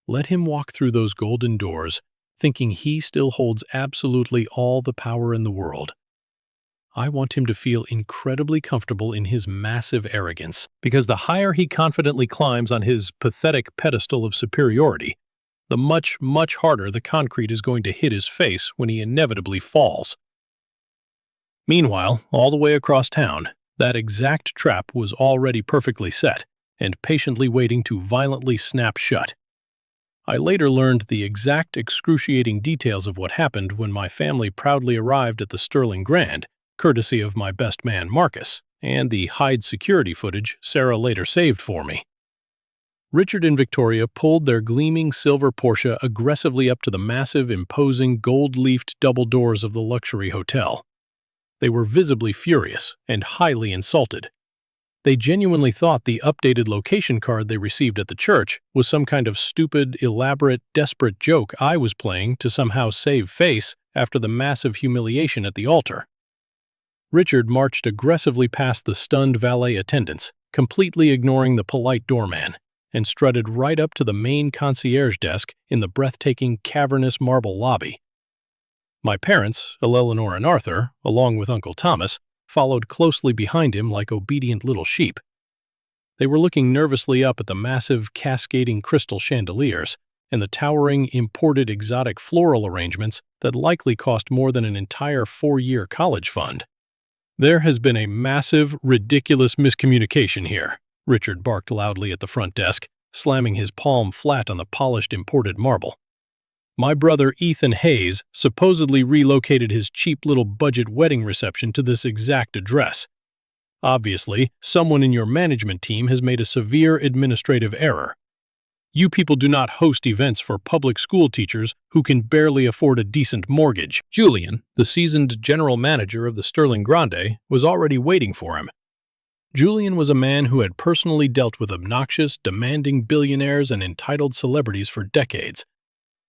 Let him walk through those golden doors, thinking he still holds absolutely all the power in the world. I want him to feel incredibly comfortable in his massive arrogance, because the higher he confidently climbs on his pathetic pedestal of superiority, the much, much harder the concrete is going to hit his face when he inevitably falls. Meanwhile, all the way across town, that exact trap was already perfectly set and patiently waiting to violently snap shut. I later learned the exact excruciating details of what happened when my family proudly arrived at the Sterling Grand, courtesy of my best man Marcus, and the hide security footage Sarah later saved for me. Richard and Victoria pulled their gleaming silver Porsche aggressively up to the massive, imposing, gold-leafed double doors of the luxury hotel. They were visibly furious and highly insulted. They genuinely thought the updated location card they received at the church was some kind of stupid, elaborate, desperate joke I was playing to somehow save face after the massive humiliation at the altar. Richard marched aggressively past the stunned valet attendants, completely ignoring the polite doorman, and strutted right up to the main concierge desk in the breathtaking, cavernous marble lobby. My parents, Eleanor and Arthur, along with Uncle Thomas, followed closely behind him like obedient little sheep. They were looking nervously up at the massive, cascading crystal chandeliers and the towering, imported exotic floral arrangements that likely cost more than an entire 4-year college fund. There has been a massive, ridiculous miscommunication here, Richard barked loudly at the front desk, slamming his palm flat on the polished imported marble. My brother Ethan Hayes supposedly relocated his cheap little budget wedding reception to this exact address. Obviously, someone in your management team has made a severe administrative error. You people do not host events for public school teachers who can barely afford a decent mortgage. Julian, the seasoned general manager of the Sterling Grande, was already waiting for him. Julian was a man who had personally dealt with obnoxious, demanding billionaires and entitled celebrities for decades.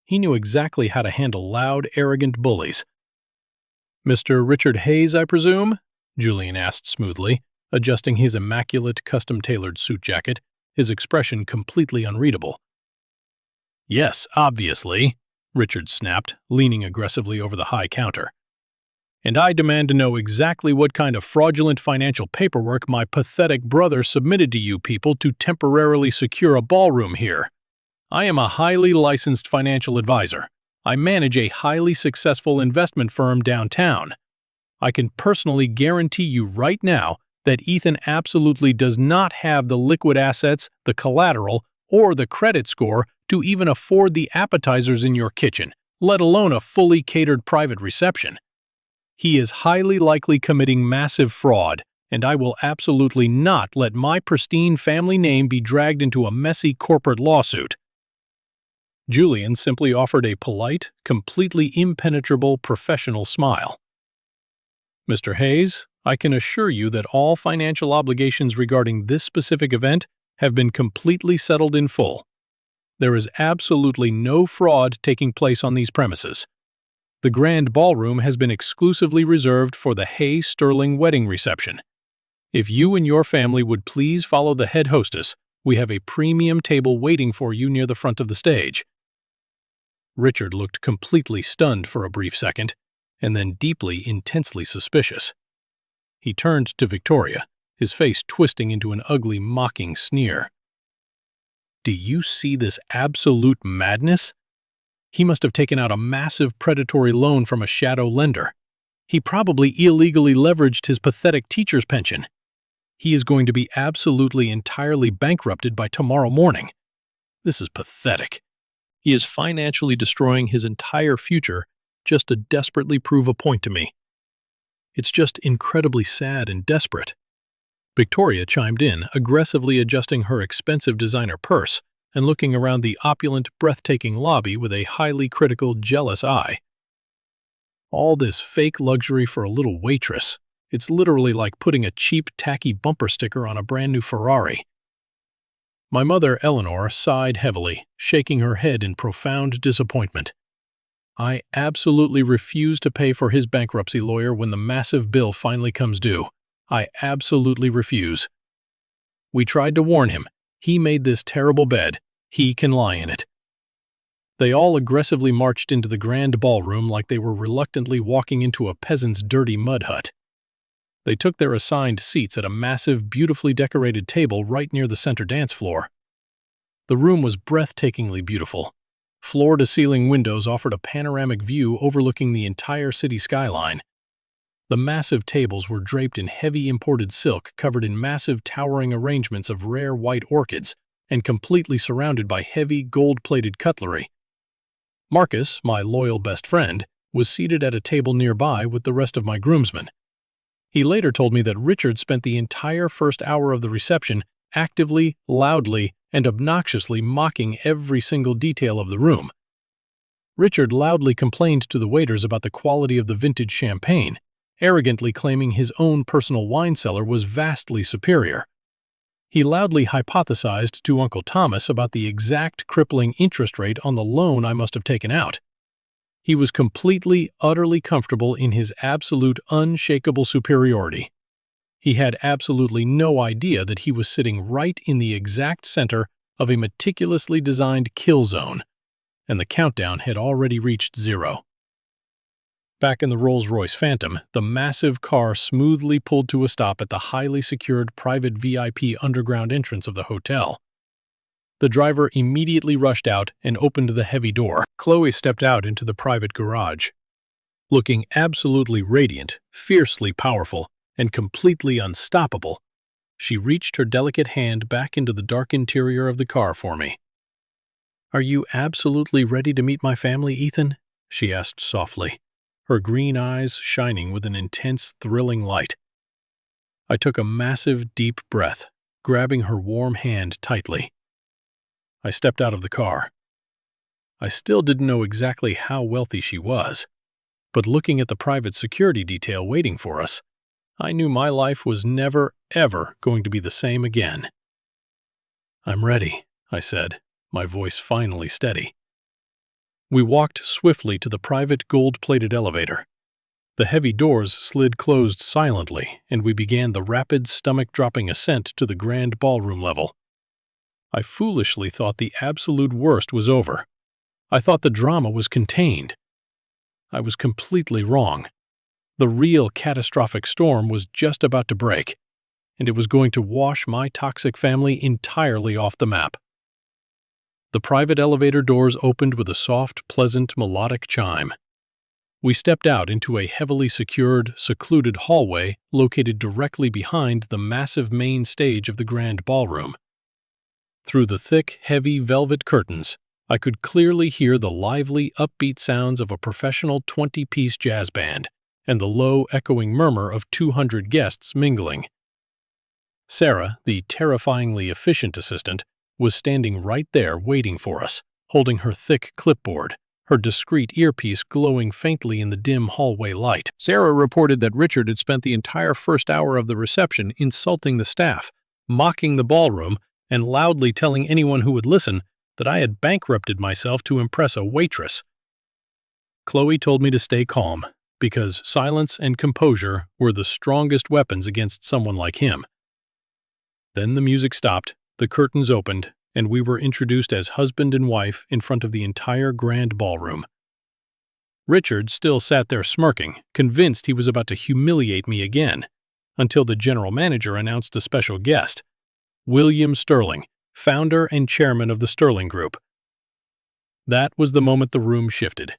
He knew exactly how to handle loud, arrogant bullies. "Mr. Richard Hayes, I presume?" Julian asked smoothly, adjusting his immaculate, custom-tailored suit jacket, his expression completely unreadable. "Yes, obviously," Richard snapped, leaning aggressively over the high counter. "And I demand to know exactly what kind of fraudulent financial paperwork my pathetic brother submitted to you people to temporarily secure a ballroom here. I am a highly licensed financial advisor. I manage a highly successful investment firm downtown. I can personally guarantee you right now that Ethan absolutely does not have the liquid assets, the collateral, or the credit score to even afford the appetizers in your kitchen, let alone a fully catered private reception. He is highly likely committing massive fraud, and I will absolutely not let my pristine family name be dragged into a messy corporate lawsuit." Julian simply offered a polite, completely impenetrable professional smile. "Mr. Hayes, I can assure you that all financial obligations regarding this specific event have been completely settled in full. There is absolutely no fraud taking place on these premises. The grand ballroom has been exclusively reserved for the Hayes Sterling wedding reception. If you and your family would please follow the head hostess, we have a premium table waiting for you near the front of the stage." Richard looked completely stunned for a brief second, and then deeply, intensely suspicious. He turned to Victoria, his face twisting into an ugly, mocking sneer. "Do you see this absolute madness? He must have taken out a massive predatory loan from a shadow lender. He probably illegally leveraged his pathetic teacher's pension. He is going to be absolutely entirely bankrupted by tomorrow morning. This is pathetic. He is financially destroying his entire future just to desperately prove a point to me. It's just incredibly sad and desperate." Victoria chimed in, aggressively adjusting her expensive designer purse and looking around the opulent, breathtaking lobby with a highly critical, jealous eye. "All this fake luxury for a little waitress. It's literally like putting a cheap, tacky bumper sticker on a brand new Ferrari." My mother, Eleanor, sighed heavily, shaking her head in profound disappointment. "I absolutely refuse to pay for his bankruptcy lawyer when the massive bill finally comes due. I absolutely refuse. We tried to warn him. He made this terrible bed. He can lie in it." They all aggressively marched into the grand ballroom like they were reluctantly walking into a peasant's dirty mud hut. They took their assigned seats at a massive, beautifully decorated table right near the center dance floor. The room was breathtakingly beautiful. Floor-to-ceiling windows offered a panoramic view overlooking the entire city skyline. The massive tables were draped in heavy imported silk covered in massive towering arrangements of rare white orchids and completely surrounded by heavy gold-plated cutlery. Marcus, my loyal best friend, was seated at a table nearby with the rest of my groomsmen. He later told me that Richard spent the entire first hour of the reception actively, loudly, and obnoxiously mocking every single detail of the room. Richard loudly complained to the waiters about the quality of the vintage champagne, arrogantly claiming his own personal wine cellar was vastly superior. He loudly hypothesized to Uncle Thomas about the exact crippling interest rate on the loan I must have taken out. He was completely, utterly comfortable in his absolute, unshakable superiority. He had absolutely no idea that he was sitting right in the exact center of a meticulously designed kill zone, and the countdown had already reached 0. Back in the Rolls-Royce Phantom, the massive car smoothly pulled to a stop at the highly secured private VIP underground entrance of the hotel. The driver immediately rushed out and opened the heavy door. Chloe stepped out into the private garage. Looking absolutely radiant, fiercely powerful, and completely unstoppable, she reached her delicate hand back into the dark interior of the car for me. "Are you absolutely ready to meet my family, Ethan?" she asked softly, her green eyes shining with an intense, thrilling light. I took a massive, deep breath, grabbing her warm hand tightly. I stepped out of the car. I still didn't know exactly how wealthy she was, but looking at the private security detail waiting for us, I knew my life was never, ever going to be the same again. "I'm ready," I said, my voice finally steady. We walked swiftly to the private gold-plated elevator. The heavy doors slid closed silently, and we began the rapid, stomach-dropping ascent to the grand ballroom level. I foolishly thought the absolute worst was over. I thought the drama was contained. I was completely wrong. The real catastrophic storm was just about to break, and it was going to wash my toxic family entirely off the map. The private elevator doors opened with a soft, pleasant, melodic chime. We stepped out into a heavily secured, secluded hallway located directly behind the massive main stage of the grand ballroom. Through the thick, heavy velvet curtains, I could clearly hear the lively, upbeat sounds of a professional 20-piece jazz band and the low, echoing murmur of 200 guests mingling. Sarah, the terrifyingly efficient assistant, was standing right there waiting for us, holding her thick clipboard, her discreet earpiece glowing faintly in the dim hallway light. Sarah reported that Richard had spent the entire first hour of the reception insulting the staff, mocking the ballroom, and loudly telling anyone who would listen that I had bankrupted myself to impress a waitress. Chloe told me to stay calm, because silence and composure were the strongest weapons against someone like him. Then the music stopped, the curtains opened, and we were introduced as husband and wife in front of the entire grand ballroom. Richard still sat there smirking, convinced he was about to humiliate me again, until the general manager announced a special guest, William Sterling, founder and chairman of the Sterling Group. That was the moment the room shifted.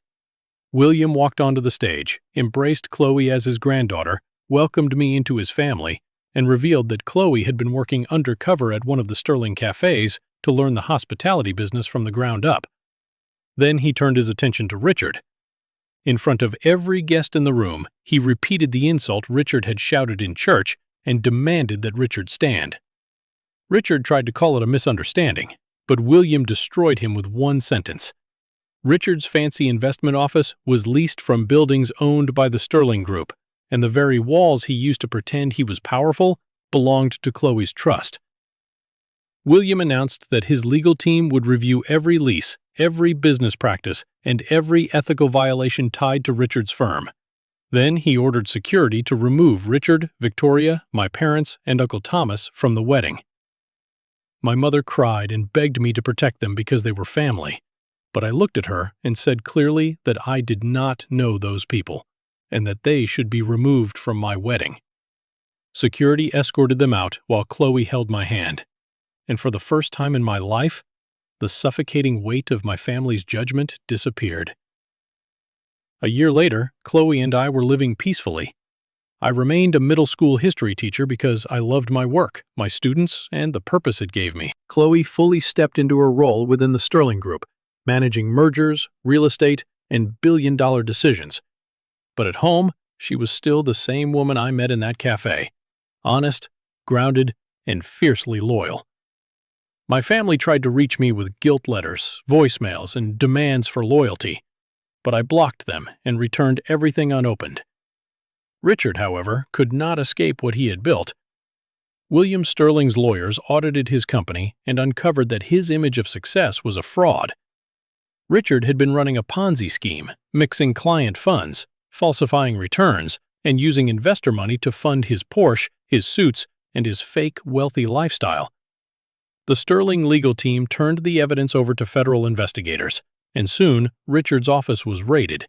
William walked onto the stage, embraced Chloe as his granddaughter, welcomed me into his family, and revealed that Chloe had been working undercover at one of the Sterling cafes to learn the hospitality business from the ground up. Then he turned his attention to Richard. In front of every guest in the room, he repeated the insult Richard had shouted in church and demanded that Richard stand. Richard tried to call it a misunderstanding, but William destroyed him with one sentence. Richard's fancy investment office was leased from buildings owned by the Sterling Group, and the very walls he used to pretend he was powerful belonged to Chloe's trust. William announced that his legal team would review every lease, every business practice, and every ethical violation tied to Richard's firm. Then he ordered security to remove Richard, Victoria, my parents, and Uncle Thomas from the wedding. My mother cried and begged me to protect them because they were family, but I looked at her and said clearly that I did not know those people, and that they should be removed from my wedding. Security escorted them out while Chloe held my hand, and for the first time in my life, the suffocating weight of my family's judgment disappeared. A year later, Chloe and I were living peacefully. I remained a middle school history teacher because I loved my work, my students, and the purpose it gave me. Chloe fully stepped into her role within the Sterling Group, managing mergers, real estate, and billion-dollar decisions. But at home, she was still the same woman I met in that cafe, honest, grounded, and fiercely loyal. My family tried to reach me with guilt letters, voicemails, and demands for loyalty, but I blocked them and returned everything unopened. Richard, however, could not escape what he had built. William Sterling's lawyers audited his company and uncovered that his image of success was a fraud. Richard had been running a Ponzi scheme, mixing client funds, falsifying returns, and using investor money to fund his Porsche, his suits, and his fake wealthy lifestyle. The Sterling legal team turned the evidence over to federal investigators, and soon Richard's office was raided.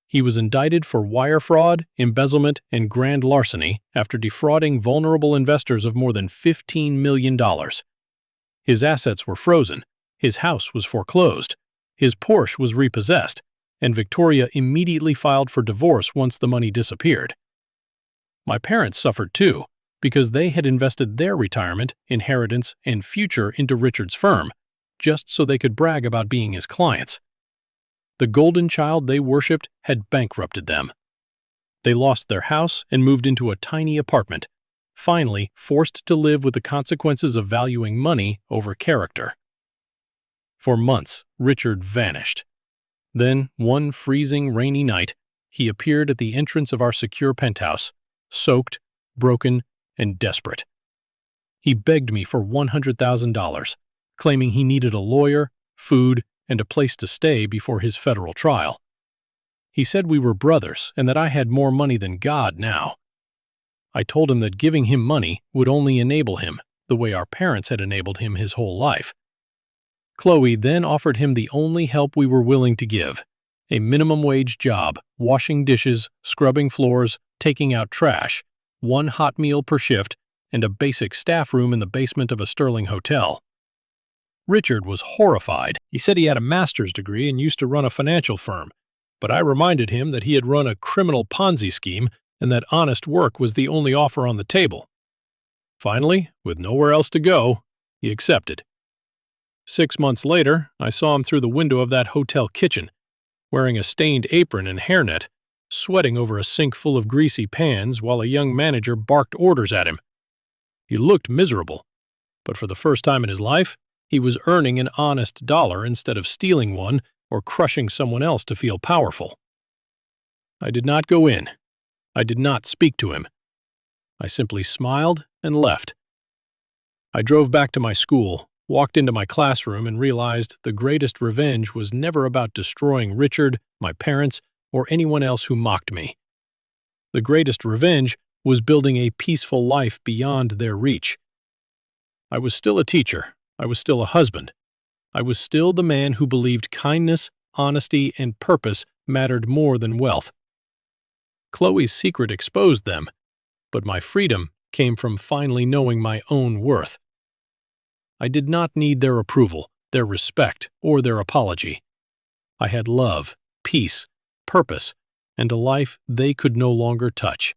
He was indicted for wire fraud, embezzlement, and grand larceny after defrauding vulnerable investors of more than $15 million. His assets were frozen, his house was foreclosed, his Porsche was repossessed, and Victoria immediately filed for divorce once the money disappeared. My parents suffered too, because they had invested their retirement, inheritance, and future into Richard's firm, just so they could brag about being his clients. The golden child they worshipped had bankrupted them. They lost their house and moved into a tiny apartment, finally forced to live with the consequences of valuing money over character. For months, Richard vanished. Then, one freezing, rainy night, he appeared at the entrance of our secure penthouse, soaked, broken, and desperate. He begged me for $100,000, claiming he needed a lawyer, food, and a place to stay before his federal trial. He said we were brothers and that I had more money than God now. I told him that giving him money would only enable him, the way our parents had enabled him his whole life. Chloe then offered him the only help we were willing to give, a minimum wage job, washing dishes, scrubbing floors, taking out trash, one hot meal per shift, and a basic staff room in the basement of a Sterling hotel. Richard was horrified. He said he had a master's degree and used to run a financial firm, but I reminded him that he had run a criminal Ponzi scheme and that honest work was the only offer on the table. Finally, with nowhere else to go, he accepted. 6 months later, I saw him through the window of that hotel kitchen, wearing a stained apron and hairnet, sweating over a sink full of greasy pans while a young manager barked orders at him. He looked miserable, but for the first time in his life, he was earning an honest dollar instead of stealing one or crushing someone else to feel powerful. I did not go in. I did not speak to him. I simply smiled and left. I drove back to my school, walked into my classroom, and realized the greatest revenge was never about destroying Richard, my parents, or anyone else who mocked me. The greatest revenge was building a peaceful life beyond their reach. I was still a teacher. I was still a husband. I was still the man who believed kindness, honesty, and purpose mattered more than wealth. Chloe's secret exposed them, but my freedom came from finally knowing my own worth. I did not need their approval, their respect, or their apology. I had love, peace, purpose, and a life they could no longer touch.